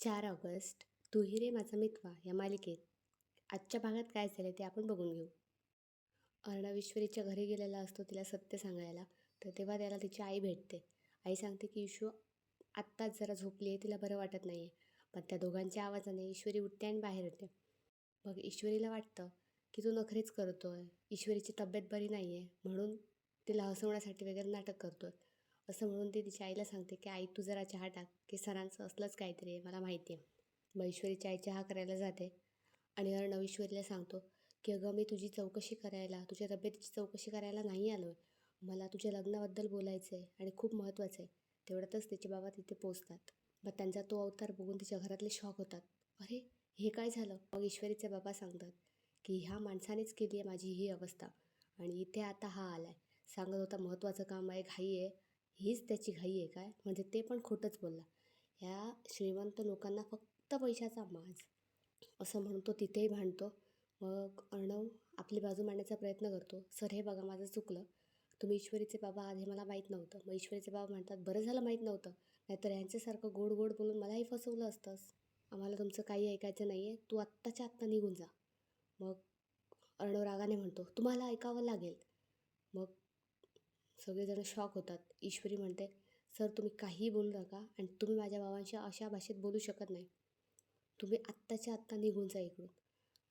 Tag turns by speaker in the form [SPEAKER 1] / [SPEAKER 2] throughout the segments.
[SPEAKER 1] 4 August. तू ही रे माझा मितवा या मालिकेत आजच्या भागात काय झालं ते आपण बघून घेऊ. अर्णव ईश्वरीच्या घरी गेलेला असतो तिला सत्य सांगायला. तर तेव्हा त्याला तिची आई भेटते. आई सांगते की ईशू आत्ताच जरा झोपली आहे, तिला बरं वाटत नाही आहे. पण त्या दोघांच्या आवाजाने ईश्वरी उठते आणि बाहेर येते. मग ईश्वरीला वाटतं की तू नखरेच करतोय, ईश्वरीची तब्येत बरी नाही आहे म्हणून तिला हसवण्यासाठी वगैरे नाटक करतोय असं म्हणून ती तिच्या आईला सांगते की आई तू जरा चहा टाक, की सरांचं असलंच काहीतरी आहे मला माहिती आहे. मग ईश्वरीची आई चहा करायला जाते आणि अर्णव ईश्वरीला सांगतो की अगं मी तुझी चौकशी करायला, तुझ्या तब्येतीची चौकशी करायला नाही आलो आहे, मला तुझ्या लग्नाबद्दल बोलायचं आहे आणि खूप महत्त्वाचं आहे. तेवढ्यातच तिचे बाबा तिथे पोचतात. मग त्यांचा तो अवतार बघून तिच्या घरातले शॉक होतात. अरे हे काय झालं? मग ईश्वरीचे बाबा सांगतात की ह्या माणसानेच केली आहे माझी ही अवस्था आणि इथे आता हा आला आहे, सांगत होता महत्त्वाचं काम आहे, घाई आहे. हीच त्याची घाई आहे काय? म्हणजे ते पण खोटंच बोलला. ह्या श्रीमंत लोकांना फक्त पैशाचा माज, असं म्हणून तो तिथेही भांडतो. मग अर्णव आपली बाजू मांडण्याचा प्रयत्न करतो. सर हे बघा माझं चुकलं, तुम्ही ईश्वरीचे बाबा आहात हे मला माहीत नव्हतं. मग ईश्वरीचे बाबा म्हणतात बरं झालं माहीत नव्हतं, नाहीतर ह्यांच्यासारखं गोड गोड बोलून मलाही फसवलं असतंस. आम्हाला तुमचं काही ऐकायचं नाही आहे, तू आत्ताच्या आत्ता निघून जा. मग अर्णव रागाने म्हणतो तुम्हाला ऐकावं लागेल. मग सगळेजण शॉक होतात. ईश्वरी म्हणते सर तुम्ही काहीही बोलू नका आणि तुम्ही माझ्या बाबांशी अशा भाषेत बोलू शकत नाही, तुम्ही आत्ताच्या आत्ता निघून जा इकडून.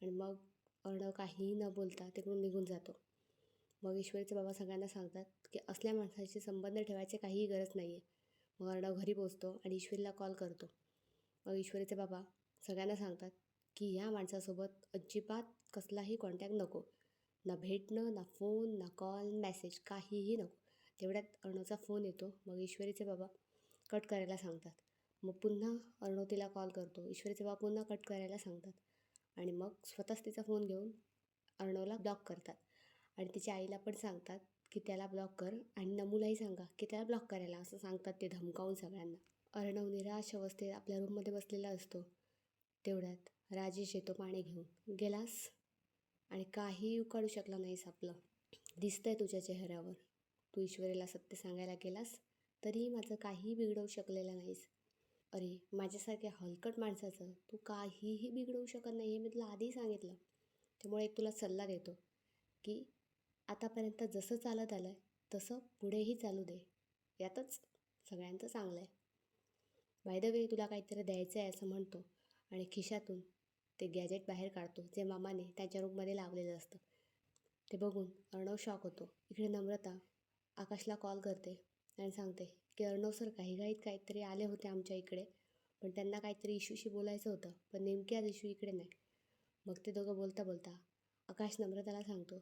[SPEAKER 1] आणि मग अर्णव काहीही न बोलता तिकडून निघून जातो. मग ईश्वरीचे बाबा सगळ्यांना सांगतात की असल्या माणसाशी संबंध ठेवायची काहीही गरज नाही आहे. मग अर्णव घरी पोचतो आणि ईश्वरीला कॉल करतो. मग ईश्वरीचे बाबा सगळ्यांना सांगतात की ह्या माणसासोबत अजिबात कसलाही कॉन्टॅक्ट नको, ना भेटणं, ना फोन, ना कॉल, मेसेज, काहीही नको. तेवढ्यात अर्णवचा फोन येतो. मग ईश्वरीचे बाबा कट करायला सांगतात. मग पुन्हा अर्णव तिला कॉल करतो. ईश्वरीचे बाबा पुन्हा कट करायला सांगतात आणि मग स्वतःच तिचा फोन घेऊन अर्णवला ब्लॉक करतात आणि तिच्या आईला पण सांगतात की त्याला ब्लॉक कर आणि नमूलाही सांगा की त्याला ब्लॉक करायला, असं सांगतात ते धमकावून सगळ्यांना. अर्णव निराश अवस्थेत आपल्या रूममध्ये बसलेला असतो. तेवढ्यात राजेश येतो पाणी घेऊन. गेलास आणि काही उकाडू शकला नाहीस आपलं, दिसतंय तुझ्या चेहऱ्यावर. तू ईश्वरीला सत्य सांगायला गेलास तरीही माझं काहीही बिघडवू शकलेलं नाहीस. अरे माझ्यासारख्या हलकट माणसाचं तू काहीही बिघडवू शकत नाही हे मी तुला आधी सांगितलं. त्यामुळे एक तुला सल्ला देतो की आतापर्यंत जसं चालत आलं आहे तसं पुढेही चालू दे, यातच सगळ्यांचं चांगलं आहे. बाय द वे तुला काहीतरी द्यायचं आहे असं म्हणतो आणि खिशातून ते गॅजेट बाहेर काढतो जे मामाने त्याच्या रूममध्ये लावलेलं असतं. ते बघून अर्णव शॉक होतो. इकडे नम्रता आकाशला कॉल करते आणि सांगते की अर्णव सर घाईघाईत काहीतरी आले होते आमच्या इकडे, पण त्यांना काहीतरी इशूशी बोलायचं होतं, पण नेमकी आज इशू इकडे नाही. मग ते दोघं बोलता बोलता आकाश नम्रताला सांगतो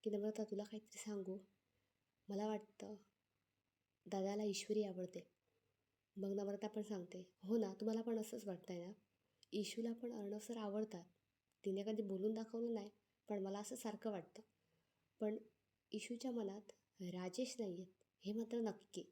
[SPEAKER 1] की नम्रता तुला काहीतरी सांगू, मला वाटतं दादाला ईश्वरी आवडते. मग नम्रता पण सांगते हो ना, तुम्हाला पण असंच वाटतं आहे ना, इशूला पण अर्णव सर आवडतात. तिने कधी बोलून दाखवलं नाही पण मला असं सारखं वाटतं. पण इशूच्या मनात राजेश नाही आहेत हे मात्र नक्की.